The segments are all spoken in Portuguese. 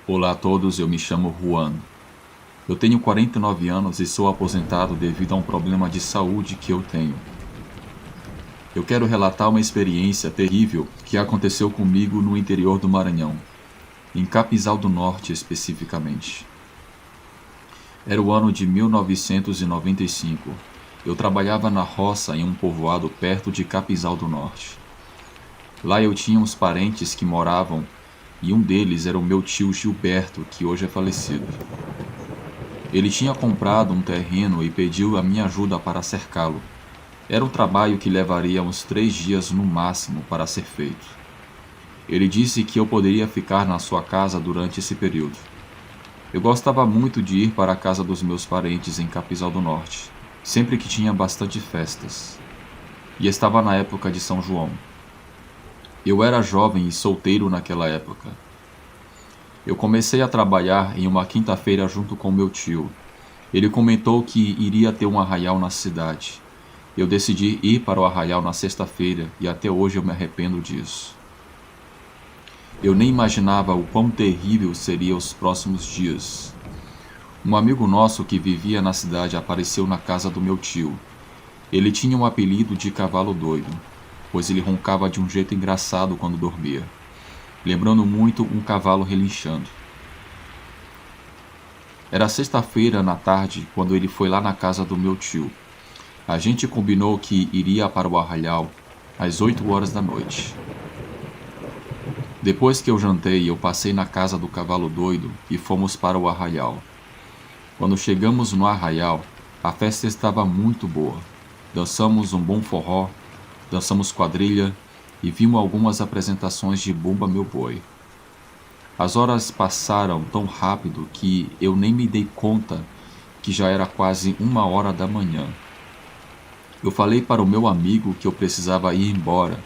Olá a todos, eu me chamo Juan. Eu tenho 49 anos e sou aposentado devido a um problema de saúde que eu tenho. Eu quero relatar uma experiência terrível que aconteceu comigo no interior do Maranhão, em Capinzal do Norte especificamente. Era o ano de 1995. Eu trabalhava na roça em um povoado perto de Capinzal do Norte. Lá eu tinha uns parentes que moravam e um deles era o meu tio Gilberto, que hoje é falecido. Ele tinha comprado um terreno e pediu a minha ajuda para cercá-lo. Era um trabalho que levaria uns 3 dias no máximo para ser feito. Ele disse que eu poderia ficar na sua casa durante esse período. Eu gostava muito de ir para a casa dos meus parentes em Capinzal do Norte, sempre que tinha bastante festas. E estava na época de São João. Eu era jovem e solteiro naquela época. Eu comecei a trabalhar em uma quinta-feira junto com meu tio. Ele comentou que iria ter um arraial na cidade. Eu decidi ir para o arraial na sexta-feira e até hoje eu me arrependo disso. Eu nem imaginava o quão terrível seriam os próximos dias. Um amigo nosso que vivia na cidade apareceu na casa do meu tio. Ele tinha um apelido de cavalo doido, pois ele roncava de um jeito engraçado quando dormia, lembrando muito um cavalo relinchando. Era sexta-feira na tarde quando ele foi lá na casa do meu tio. A gente combinou que iria para o arraial às 8 horas da noite. Depois que eu jantei, eu passei na casa do cavalo doido e fomos para o arraial. Quando chegamos no arraial, a festa estava muito boa. Dançamos um bom forró, dançamos quadrilha e vimos algumas apresentações de Bumba Meu Boi. As horas passaram tão rápido que eu nem me dei conta que já era quase 1 hora da manhã. Eu falei para o meu amigo que eu precisava ir embora.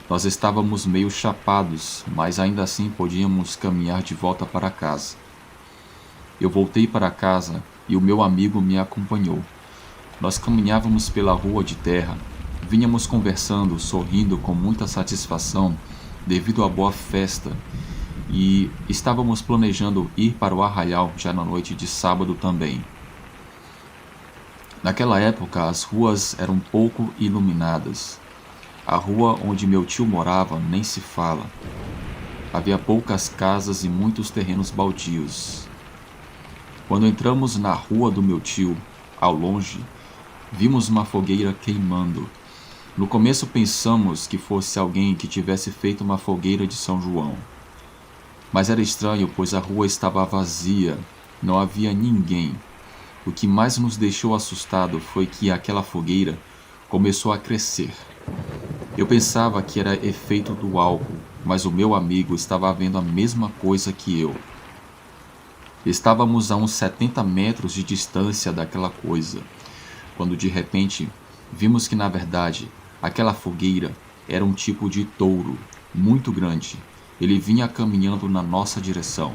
Nós estávamos meio chapados, mas ainda assim podíamos caminhar de volta para casa. Eu voltei para casa e o meu amigo me acompanhou. Nós caminhávamos pela rua de terra, vínhamos conversando, sorrindo com muita satisfação devido à boa festa e estávamos planejando ir para o arraial já na noite de sábado também. Naquela época, as ruas eram pouco iluminadas. A rua onde meu tio morava nem se fala. Havia poucas casas e muitos terrenos baldios. Quando entramos na rua do meu tio, ao longe, vimos uma fogueira queimando. No começo pensamos que fosse alguém que tivesse feito uma fogueira de São João. Mas era estranho, pois a rua estava vazia, não havia ninguém. O que mais nos deixou assustado foi que aquela fogueira começou a crescer. Eu pensava que era efeito do álcool, mas o meu amigo estava vendo a mesma coisa que eu. Estávamos a uns 70 metros de distância daquela coisa, quando de repente vimos que na verdade aquela fogueira era um tipo de touro, muito grande. Ele vinha caminhando na nossa direção.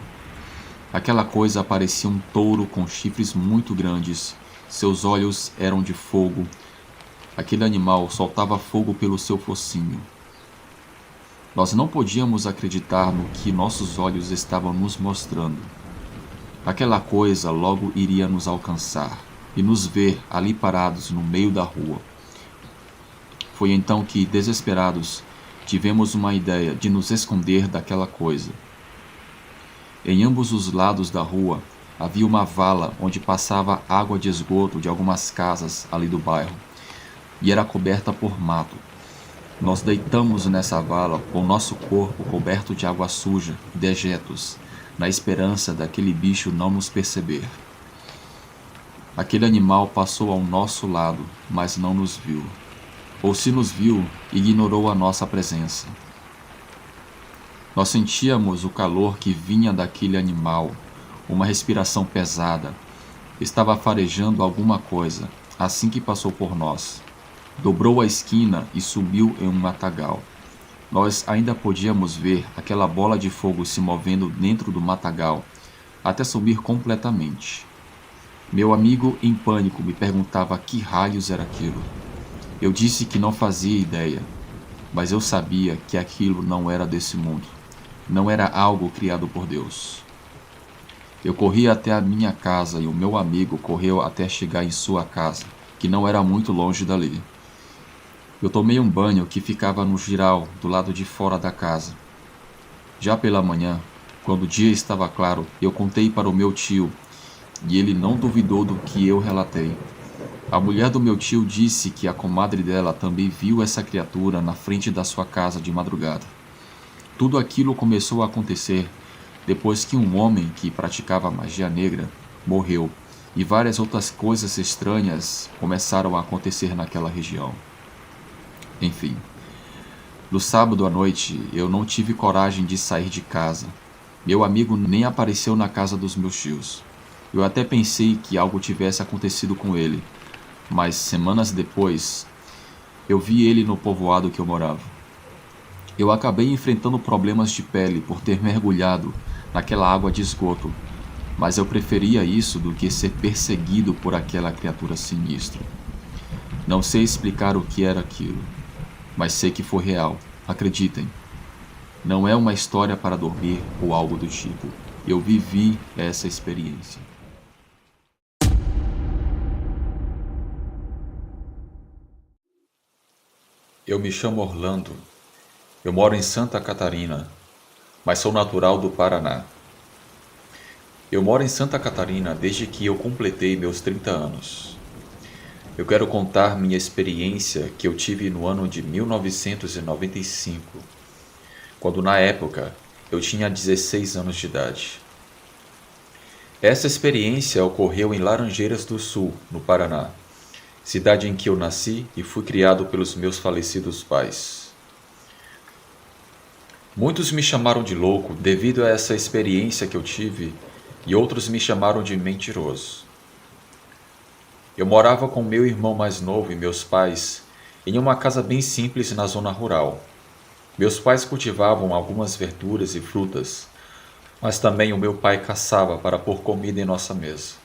Aquela coisa parecia um touro com chifres muito grandes, seus olhos eram de fogo. Aquele animal soltava fogo pelo seu focinho. Nós não podíamos acreditar no que nossos olhos estavam nos mostrando. Aquela coisa logo iria nos alcançar e nos ver ali parados no meio da rua. Foi então que, desesperados, tivemos uma ideia de nos esconder daquela coisa. Em ambos os lados da rua havia uma vala onde passava água de esgoto de algumas casas ali do bairro e era coberta por mato. Nós deitamos nessa vala com nosso corpo coberto de água suja e dejetos, na esperança daquele bicho não nos perceber. Aquele animal passou ao nosso lado, mas não nos viu. Ou se nos viu, ignorou a nossa presença. Nós sentíamos o calor que vinha daquele animal, uma respiração pesada. Estava farejando alguma coisa, assim que passou por nós. Dobrou a esquina e subiu em um matagal. Nós ainda podíamos ver aquela bola de fogo se movendo dentro do matagal, até subir completamente. Meu amigo, em pânico, me perguntava que raios era aquilo. Eu disse que não fazia ideia, mas eu sabia que aquilo não era desse mundo. Não era algo criado por Deus. Eu corri até a minha casa e o meu amigo correu até chegar em sua casa, que não era muito longe dali. Eu tomei um banho que ficava no giral do lado de fora da casa. Já pela manhã, quando o dia estava claro, eu contei para o meu tio e ele não duvidou do que eu relatei. A mulher do meu tio disse que a comadre dela também viu essa criatura na frente da sua casa de madrugada. Tudo aquilo começou a acontecer depois que um homem que praticava magia negra morreu e várias outras coisas estranhas começaram a acontecer naquela região. Enfim, no sábado à noite eu não tive coragem de sair de casa. Meu amigo nem apareceu na casa dos meus tios. Eu até pensei que algo tivesse acontecido com ele, mas semanas depois eu vi ele no povoado que eu morava. Eu acabei enfrentando problemas de pele por ter mergulhado naquela água de esgoto, mas eu preferia isso do que ser perseguido por aquela criatura sinistra. Não sei explicar o que era aquilo, mas sei que foi real, acreditem. Não é uma história para dormir ou algo do tipo. Eu vivi essa experiência. Eu me chamo Orlando. Eu moro em Santa Catarina, mas sou natural do Paraná. Eu moro em Santa Catarina desde que eu completei meus 30 anos. Eu quero contar minha experiência que eu tive no ano de 1995, quando na época eu tinha 16 anos de idade. Essa experiência ocorreu em Laranjeiras do Sul, no Paraná, cidade em que eu nasci e fui criado pelos meus falecidos pais. Muitos me chamaram de louco devido a essa experiência que eu tive e outros me chamaram de mentiroso. Eu morava com meu irmão mais novo e meus pais em uma casa bem simples na zona rural. Meus pais cultivavam algumas verduras e frutas, mas também o meu pai caçava para pôr comida em nossa mesa.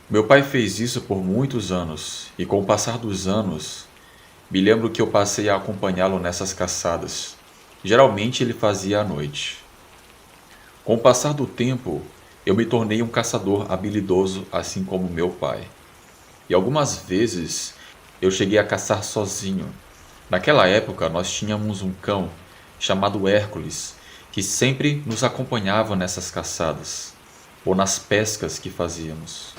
Meu pai fez isso por muitos anos e com o passar dos anos, me lembro que eu passei a acompanhá-lo nessas caçadas. Geralmente ele fazia à noite. Com o passar do tempo, eu me tornei um caçador habilidoso, assim como meu pai. E algumas vezes eu cheguei a caçar sozinho. Naquela época, nós tínhamos um cão chamado Hércules, que sempre nos acompanhava nessas caçadas, ou nas pescas que fazíamos.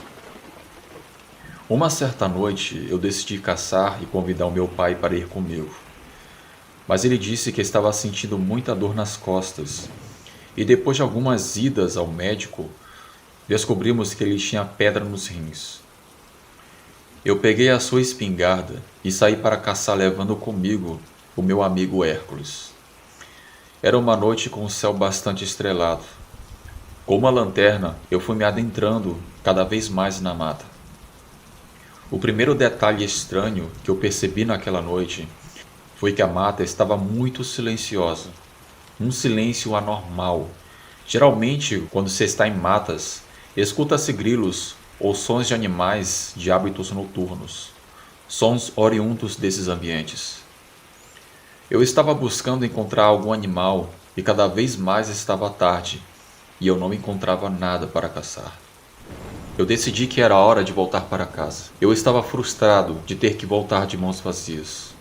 Uma certa noite, eu decidi caçar e convidar o meu pai para ir comigo. Mas ele disse que estava sentindo muita dor nas costas. E depois de algumas idas ao médico, descobrimos que ele tinha pedra nos rins. Eu peguei a sua espingarda e saí para caçar levando comigo o meu amigo Hércules. Era uma noite com o céu bastante estrelado. Com uma lanterna, eu fui me adentrando cada vez mais na mata. O primeiro detalhe estranho que eu percebi naquela noite foi que a mata estava muito silenciosa. Um silêncio anormal. Geralmente, quando se está em matas, escuta-se grilos ou sons de animais de hábitos noturnos, sons oriundos desses ambientes. Eu estava buscando encontrar algum animal e cada vez mais estava tarde e eu não encontrava nada para caçar. Eu decidi que era hora de voltar para casa. Eu estava frustrado de ter que voltar de mãos vazias.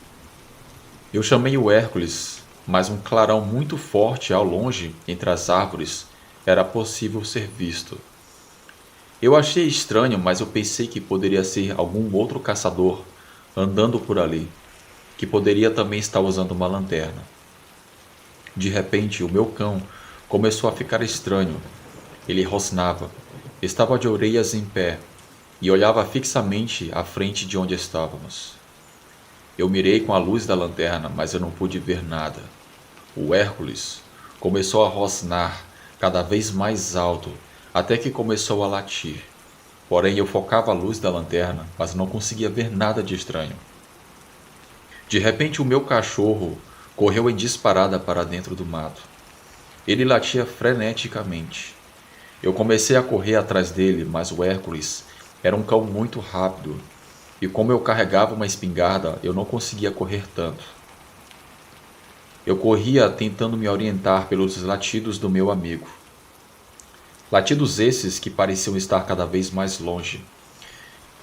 Eu chamei o Hércules, mas um clarão muito forte ao longe, entre as árvores, era possível ser visto. Eu achei estranho, mas eu pensei que poderia ser algum outro caçador andando por ali, que poderia também estar usando uma lanterna. De repente, o meu cão começou a ficar estranho. Ele rosnava, estava de orelhas em pé e olhava fixamente à frente de onde estávamos. Eu mirei com a luz da lanterna, mas eu não pude ver nada. O Hércules começou a rosnar cada vez mais alto, até que começou a latir. Porém, eu focava a luz da lanterna, mas não conseguia ver nada de estranho. De repente, o meu cachorro correu em disparada para dentro do mato. Ele latia freneticamente. Eu comecei a correr atrás dele, mas o Hércules era um cão muito rápido, e como eu carregava uma espingarda, eu não conseguia correr tanto. Eu corria tentando me orientar pelos latidos do meu amigo. Latidos esses que pareciam estar cada vez mais longe.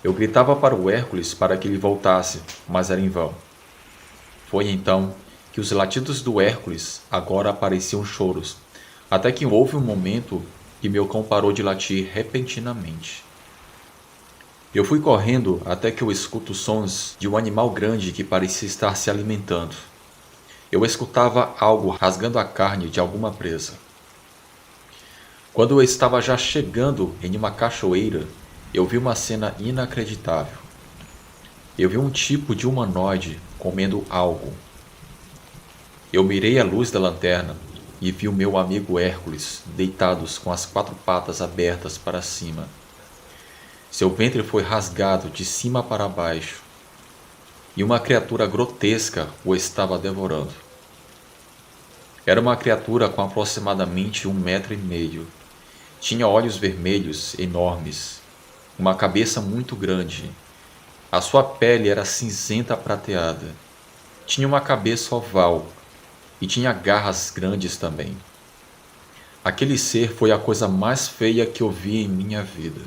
Eu gritava para o Hércules para que ele voltasse, mas era em vão. Foi então que os latidos do Hércules agora pareciam choros, até que houve um momento que meu cão parou de latir repentinamente. Eu fui correndo até que eu escuto sons de um animal grande que parecia estar se alimentando. Eu escutava algo rasgando a carne de alguma presa. Quando eu estava já chegando em uma cachoeira, eu vi uma cena inacreditável. Eu vi um tipo de humanoide comendo algo. Eu mirei a luz da lanterna e vi o meu amigo Hércules deitados com as 4 patas abertas para cima. Seu ventre foi rasgado de cima para baixo e uma criatura grotesca o estava devorando. Era uma criatura com aproximadamente 1,5 m. Tinha olhos vermelhos enormes, uma cabeça muito grande. A sua pele era cinzenta prateada. Tinha uma cabeça oval e tinha garras grandes também. Aquele ser foi a coisa mais feia que eu vi em minha vida.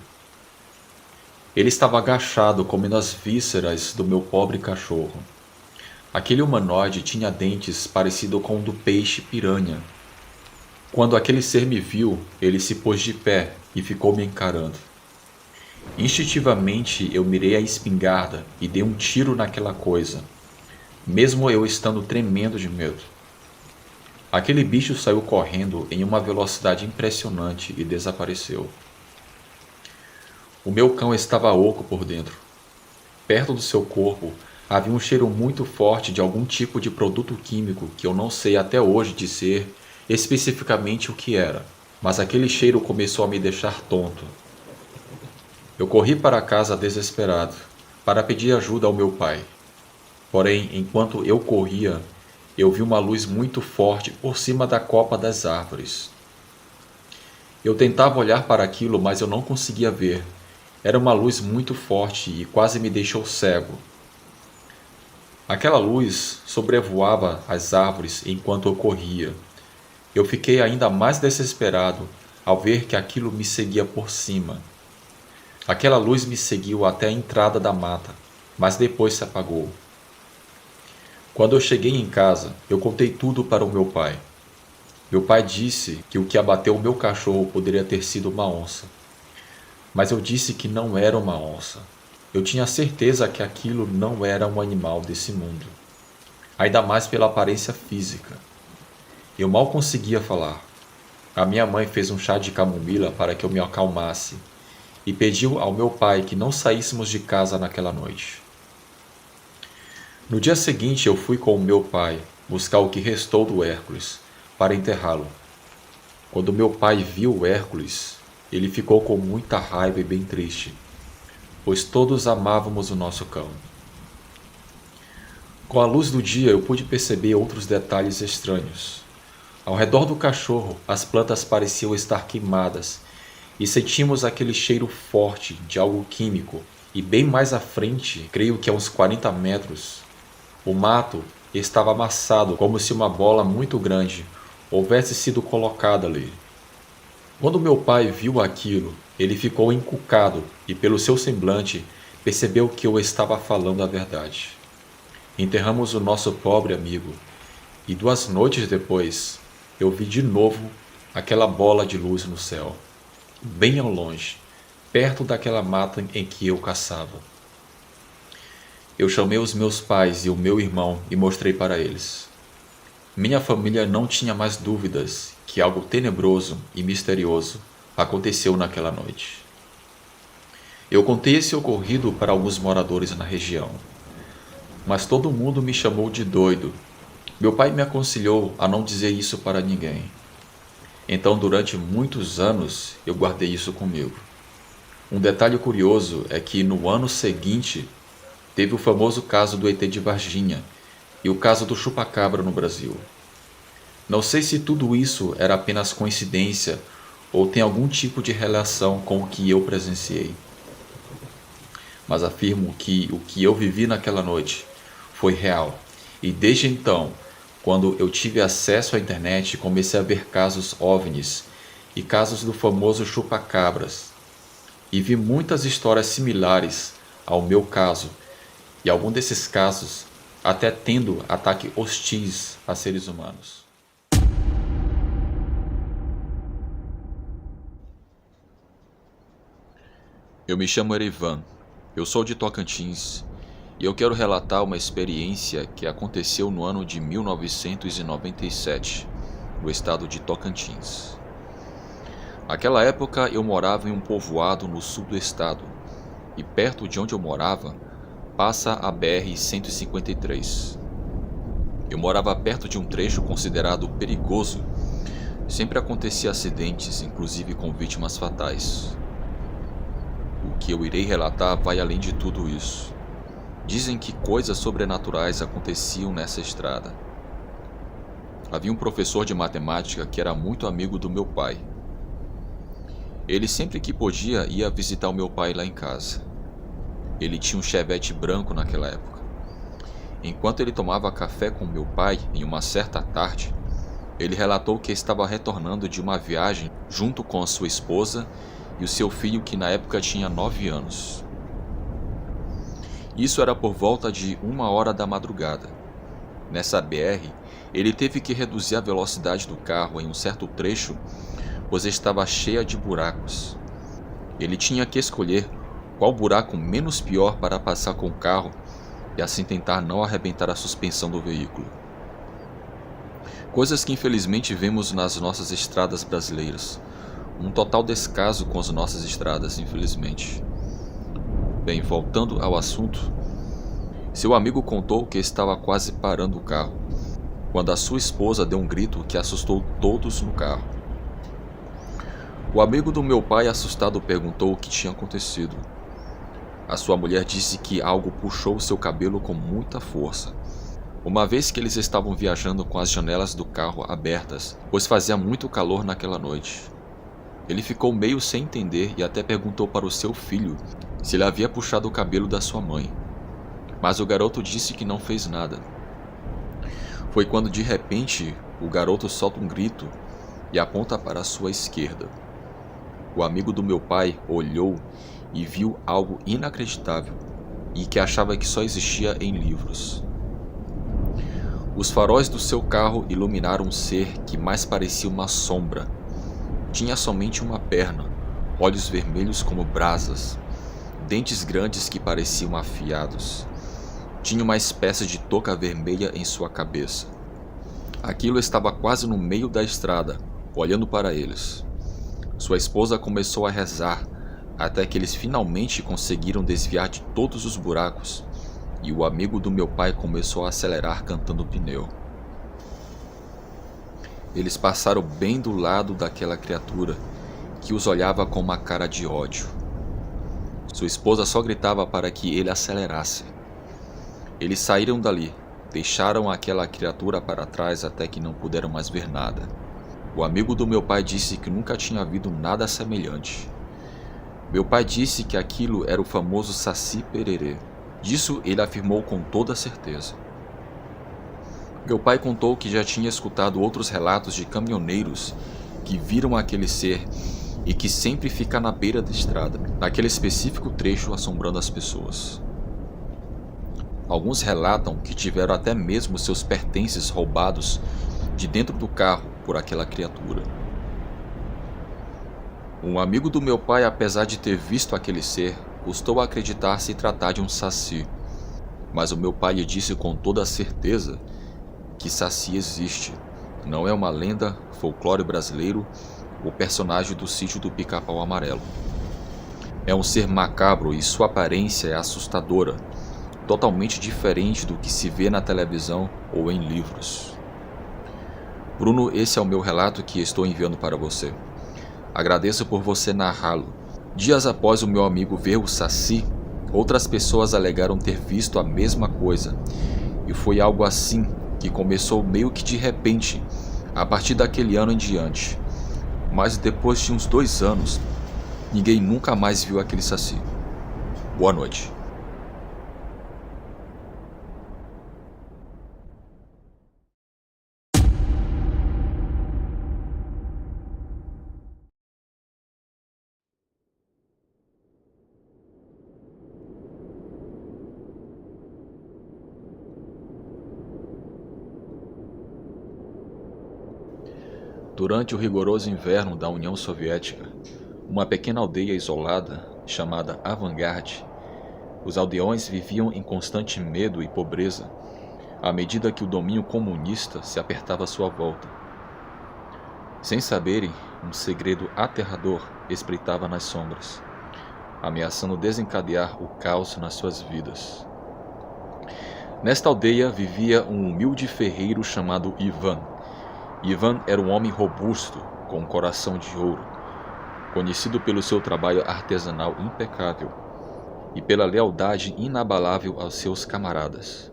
Ele estava agachado comendo as vísceras do meu pobre cachorro. Aquele humanoide tinha dentes parecidos com o do peixe piranha. Quando aquele ser me viu, ele se pôs de pé e ficou me encarando. Instintivamente eu mirei a espingarda e dei um tiro naquela coisa, mesmo eu estando tremendo de medo. Aquele bicho saiu correndo em uma velocidade impressionante e desapareceu. O meu cão estava oco por dentro. Perto do seu corpo havia um cheiro muito forte de algum tipo de produto químico que eu não sei até hoje dizer especificamente o que era, mas aquele cheiro começou a me deixar tonto. Eu corri para casa desesperado, para pedir ajuda ao meu pai. Porém, enquanto eu corria, eu vi uma luz muito forte por cima da copa das árvores. Eu tentava olhar para aquilo, mas eu não conseguia ver. Era uma luz muito forte e quase me deixou cego. Aquela luz sobrevoava as árvores enquanto eu corria. Eu fiquei ainda mais desesperado ao ver que aquilo me seguia por cima. Aquela luz me seguiu até a entrada da mata, mas depois se apagou. Quando eu cheguei em casa, eu contei tudo para o meu pai. Meu pai disse que o que abateu o meu cachorro poderia ter sido uma onça. Mas eu disse que não era uma onça. Eu tinha certeza que aquilo não era um animal desse mundo. Ainda mais pela aparência física. Eu mal conseguia falar. A minha mãe fez um chá de camomila para que eu me acalmasse e pediu ao meu pai que não saíssemos de casa naquela noite. No dia seguinte eu fui com o meu pai buscar o que restou do Hércules para enterrá-lo. Quando meu pai viu o Hércules, ele ficou com muita raiva e bem triste, pois todos amávamos o nosso cão. Com a luz do dia eu pude perceber outros detalhes estranhos. Ao redor do cachorro, as plantas pareciam estar queimadas e sentimos aquele cheiro forte de algo químico. E bem mais à frente, creio que a uns 40 metros, o mato estava amassado como se uma bola muito grande houvesse sido colocada ali. Quando meu pai viu aquilo, ele ficou encucado e pelo seu semblante percebeu que eu estava falando a verdade. Enterramos o nosso pobre amigo e 2 noites depois eu vi de novo aquela bola de luz no céu, bem ao longe, perto daquela mata em que eu caçava. Eu chamei os meus pais e o meu irmão e mostrei para eles. Minha família não tinha mais dúvidas que algo tenebroso e misterioso aconteceu naquela noite. Eu contei esse ocorrido para alguns moradores na região, mas todo mundo me chamou de doido. Meu pai me aconselhou a não dizer isso para ninguém. Então, durante muitos anos, eu guardei isso comigo. Um detalhe curioso é que no ano seguinte, teve o famoso caso do ET de Varginha e o caso do chupacabra no Brasil. Não sei se tudo isso era apenas coincidência ou tem algum tipo de relação com o que eu presenciei. Mas afirmo que o que eu vivi naquela noite foi real. E desde então, quando eu tive acesso à internet, comecei a ver casos OVNIs e casos do famoso chupa-cabras, e vi muitas histórias similares ao meu caso, e algum desses casos até tendo ataques hostis a seres humanos. Eu me chamo Erivan, eu sou de Tocantins e eu quero relatar uma experiência que aconteceu no ano de 1997, no estado de Tocantins. Naquela época eu morava em um povoado no sul do estado e perto de onde eu morava passa a BR-153. Eu morava perto de um trecho considerado perigoso. Sempre acontecia acidentes, inclusive com vítimas fatais. O que eu irei relatar vai além de tudo isso. Dizem que coisas sobrenaturais aconteciam nessa estrada. Havia um professor de matemática que era muito amigo do meu pai. Ele sempre que podia ia visitar o meu pai lá em casa. Ele tinha um Chevette branco naquela época. Enquanto ele tomava café com meu pai em uma certa tarde, ele relatou que estava retornando de uma viagem junto com a sua esposa e o seu filho, que na época tinha 9 anos. Isso era por volta de 1h da madrugada. Nessa BR, ele teve que reduzir a velocidade do carro em um certo trecho, pois estava cheia de buracos. Ele tinha que escolher qual buraco menos pior para passar com o carro e assim tentar não arrebentar a suspensão do veículo. Coisas que infelizmente vemos nas nossas estradas brasileiras. Um total descaso com as nossas estradas, infelizmente. Bem, voltando ao assunto, seu amigo contou que estava quase parando o carro, quando a sua esposa deu um grito que assustou todos no carro. O amigo do meu pai, assustado, perguntou o que tinha acontecido. A sua mulher disse que algo puxou seu cabelo com muita força, uma vez que eles estavam viajando com as janelas do carro abertas, pois fazia muito calor naquela noite. Ele ficou meio sem entender e até perguntou para o seu filho se ele havia puxado o cabelo da sua mãe, mas o garoto disse que não fez nada. Foi quando de repente o garoto solta um grito e aponta para a sua esquerda. O amigo do meu pai olhou e viu algo inacreditável e que achava que só existia em livros. Os faróis do seu carro iluminaram um ser que mais parecia uma sombra. Tinha somente uma perna, olhos vermelhos como brasas, dentes grandes que pareciam afiados. Tinha uma espécie de touca vermelha em sua cabeça. Aquilo estava quase no meio da estrada, olhando para eles. Sua esposa começou a rezar, até que eles finalmente conseguiram desviar de todos os buracos, e o amigo do meu pai começou a acelerar cantando pneu. Eles passaram bem do lado daquela criatura, que os olhava com uma cara de ódio. Sua esposa só gritava para que ele acelerasse. Eles saíram dali, deixaram aquela criatura para trás até que não puderam mais ver nada. O amigo do meu pai disse que nunca tinha havido nada semelhante. Meu pai disse que aquilo era o famoso Saci Pererê. Disso ele afirmou com toda certeza. Meu pai contou que já tinha escutado outros relatos de caminhoneiros que viram aquele ser e que sempre fica na beira da estrada, naquele específico trecho, assombrando as pessoas. Alguns relatam que tiveram até mesmo seus pertences roubados de dentro do carro por aquela criatura. Um amigo do meu pai, apesar de ter visto aquele ser, custou acreditar se tratar de um saci, mas o meu pai lhe disse com toda a certeza que saci existe. Não é uma lenda, folclore brasileiro ou personagem do sítio do Pica-Pau Amarelo. É um ser macabro e sua aparência é assustadora, totalmente diferente do que se vê na televisão ou em livros. Bruno, esse é o meu relato que estou enviando para você. Agradeço por você narrá-lo. Dias após o meu amigo ver o saci, outras pessoas alegaram ter visto a mesma coisa, e foi algo assim que começou meio que de repente, a partir daquele ano em diante. Mas depois de uns 2 anos, ninguém nunca mais viu aquele saci. Boa noite. Durante o rigoroso inverno da União Soviética, uma pequena aldeia isolada, chamada Avangard, os aldeões viviam em constante medo e pobreza, à medida que o domínio comunista se apertava à sua volta. Sem saberem, um segredo aterrador espreitava nas sombras, ameaçando desencadear o caos nas suas vidas. Nesta aldeia vivia um humilde ferreiro chamado Ivan. Ivan era um homem robusto, com um coração de ouro, conhecido pelo seu trabalho artesanal impecável e pela lealdade inabalável aos seus camaradas.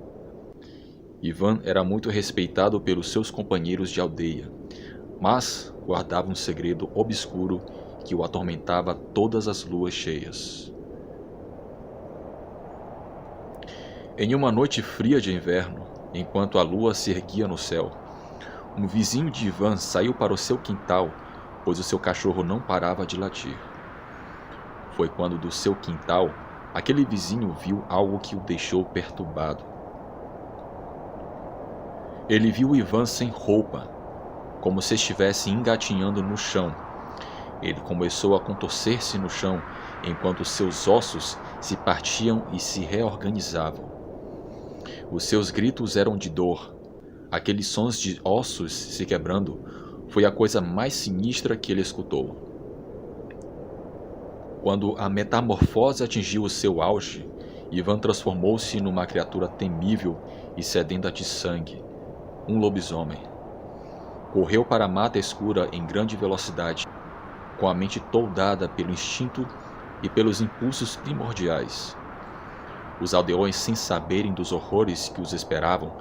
Ivan era muito respeitado pelos seus companheiros de aldeia, mas guardava um segredo obscuro que o atormentava todas as luas cheias. Em uma noite fria de inverno, enquanto a lua se erguia no céu, um vizinho de Ivan saiu para o seu quintal, pois o seu cachorro não parava de latir. Foi quando do seu quintal, aquele vizinho viu algo que o deixou perturbado. Ele viu Ivan sem roupa, como se estivesse engatinhando no chão. Ele começou a contorcer-se no chão, enquanto seus ossos se partiam e se reorganizavam. Os seus gritos eram de dor. Aqueles sons de ossos se quebrando foi a coisa mais sinistra que ele escutou. Quando a metamorfose atingiu o seu auge, Ivan transformou-se numa criatura temível e sedenta de sangue, um lobisomem. Correu para a mata escura em grande velocidade, com a mente toldada pelo instinto e pelos impulsos primordiais. Os aldeões, sem saberem dos horrores que os esperavam,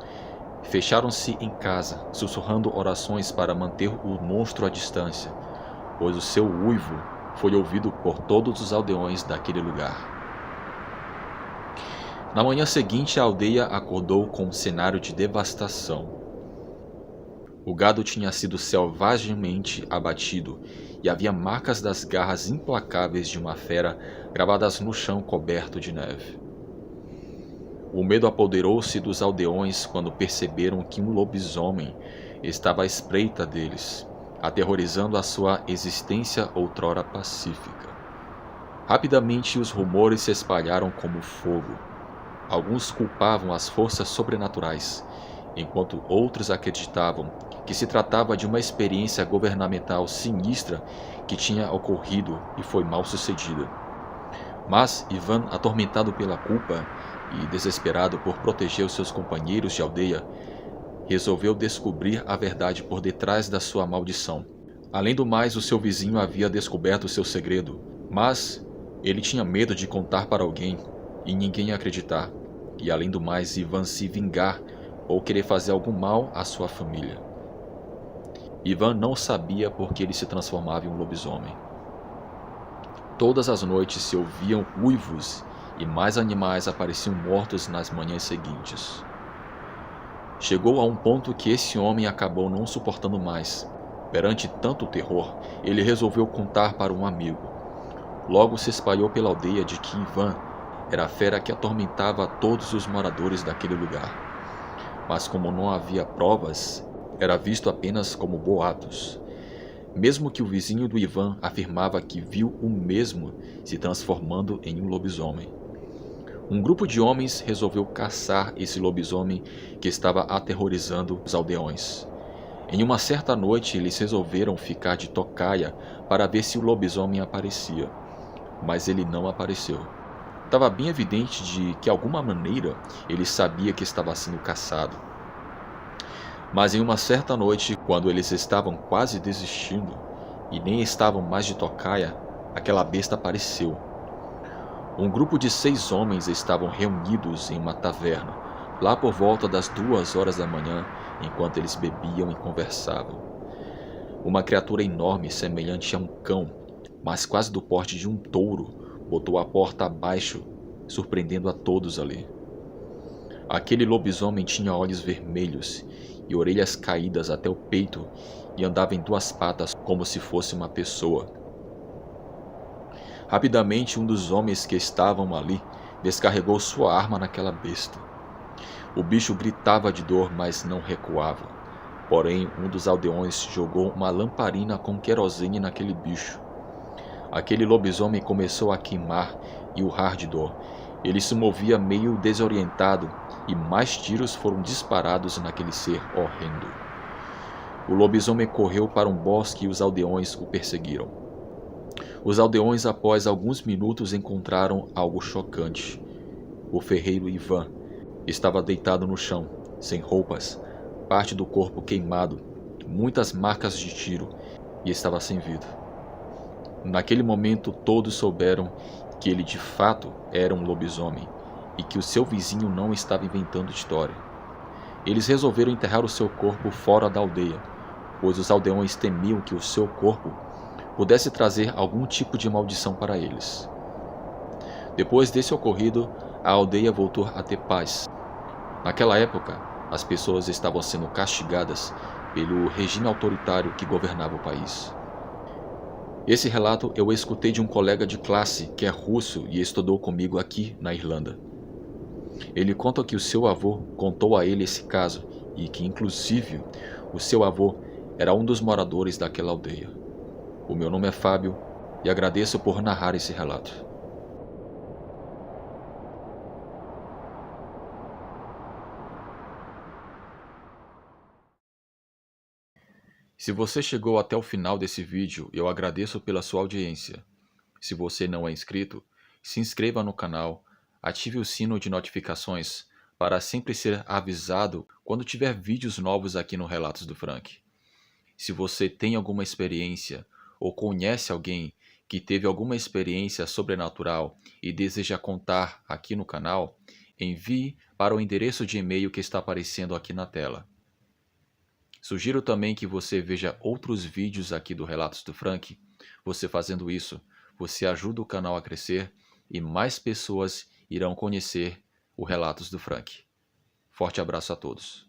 fecharam-se em casa, sussurrando orações para manter o monstro à distância, pois o seu uivo foi ouvido por todos os aldeões daquele lugar. Na manhã seguinte, a aldeia acordou com um cenário de devastação. O gado tinha sido selvagemente abatido e havia marcas das garras implacáveis de uma fera gravadas no chão coberto de neve. O medo apoderou-se dos aldeões quando perceberam que um lobisomem estava à espreita deles, aterrorizando a sua existência outrora pacífica. Rapidamente os rumores se espalharam como fogo. Alguns culpavam as forças sobrenaturais, enquanto outros acreditavam que se tratava de uma experiência governamental sinistra que tinha ocorrido e foi mal sucedida. Mas Ivan, atormentado pela culpa e desesperado por proteger os seus companheiros de aldeia, resolveu descobrir a verdade por detrás da sua maldição. Além do mais, o seu vizinho havia descoberto seu segredo, mas ele tinha medo de contar para alguém e ninguém acreditar, e além do mais, Ivan se vingar ou querer fazer algum mal à sua família. Ivan não sabia por que ele se transformava em um lobisomem. Todas as noites se ouviam uivos e mais animais apareciam mortos nas manhãs seguintes. Chegou a um ponto que esse homem acabou não suportando mais. Perante tanto terror, ele resolveu contar para um amigo. Logo se espalhou pela aldeia de que Ivan era a fera que atormentava todos os moradores daquele lugar. Mas como não havia provas, era visto apenas como boatos. Mesmo que o vizinho do Ivan afirmava que viu o mesmo se transformando em um lobisomem. Um grupo de homens resolveu caçar esse lobisomem que estava aterrorizando os aldeões. Em uma certa noite, eles resolveram ficar de tocaia para ver se o lobisomem aparecia, mas ele não apareceu. Estava bem evidente de que, de alguma maneira, ele sabia que estava sendo caçado. Mas em uma certa noite, quando eles estavam quase desistindo e nem estavam mais de tocaia, aquela besta apareceu. Um grupo de 6 homens estavam reunidos em uma taverna, lá por volta das 2 horas da manhã, enquanto eles bebiam e conversavam. Uma criatura enorme, semelhante a um cão, mas quase do porte de um touro, botou a porta abaixo, surpreendendo a todos ali. Aquele lobisomem tinha olhos vermelhos e orelhas caídas até o peito e andava em 2 patas como se fosse uma pessoa. Rapidamente, um dos homens que estavam ali descarregou sua arma naquela besta. O bicho gritava de dor, mas não recuava. Porém, um dos aldeões jogou uma lamparina com querosene naquele bicho. Aquele lobisomem começou a queimar e urrar de dor. Ele se movia meio desorientado e mais tiros foram disparados naquele ser horrendo. O lobisomem correu para um bosque e os aldeões o perseguiram. Os aldeões, após alguns minutos, encontraram algo chocante. O ferreiro Ivan estava deitado no chão, sem roupas, parte do corpo queimado, muitas marcas de tiro e estava sem vida. Naquele momento todos souberam que ele de fato era um lobisomem e que o seu vizinho não estava inventando história. Eles resolveram enterrar o seu corpo fora da aldeia, pois os aldeões temiam que o seu corpo pudesse trazer algum tipo de maldição para eles. Depois desse ocorrido, a aldeia voltou a ter paz. Naquela época, as pessoas estavam sendo castigadas pelo regime autoritário que governava o país. Esse relato eu escutei de um colega de classe que é russo e estudou comigo aqui na Irlanda. Ele conta que o seu avô contou a ele esse caso e que, inclusive, o seu avô era um dos moradores daquela aldeia. O meu nome é Fábio e agradeço por narrar esse relato. Se você chegou até o final desse vídeo, eu agradeço pela sua audiência. Se você não é inscrito, se inscreva no canal, ative o sino de notificações para sempre ser avisado quando tiver vídeos novos aqui no Relatos do Frank. Se você tem alguma experiência ou conhece alguém que teve alguma experiência sobrenatural e deseja contar aqui no canal, envie para o endereço de e-mail que está aparecendo aqui na tela. Sugiro também que você veja outros vídeos aqui do Relatos do Frank. Você fazendo isso, você ajuda o canal a crescer e mais pessoas irão conhecer o Relatos do Frank. Forte abraço a todos.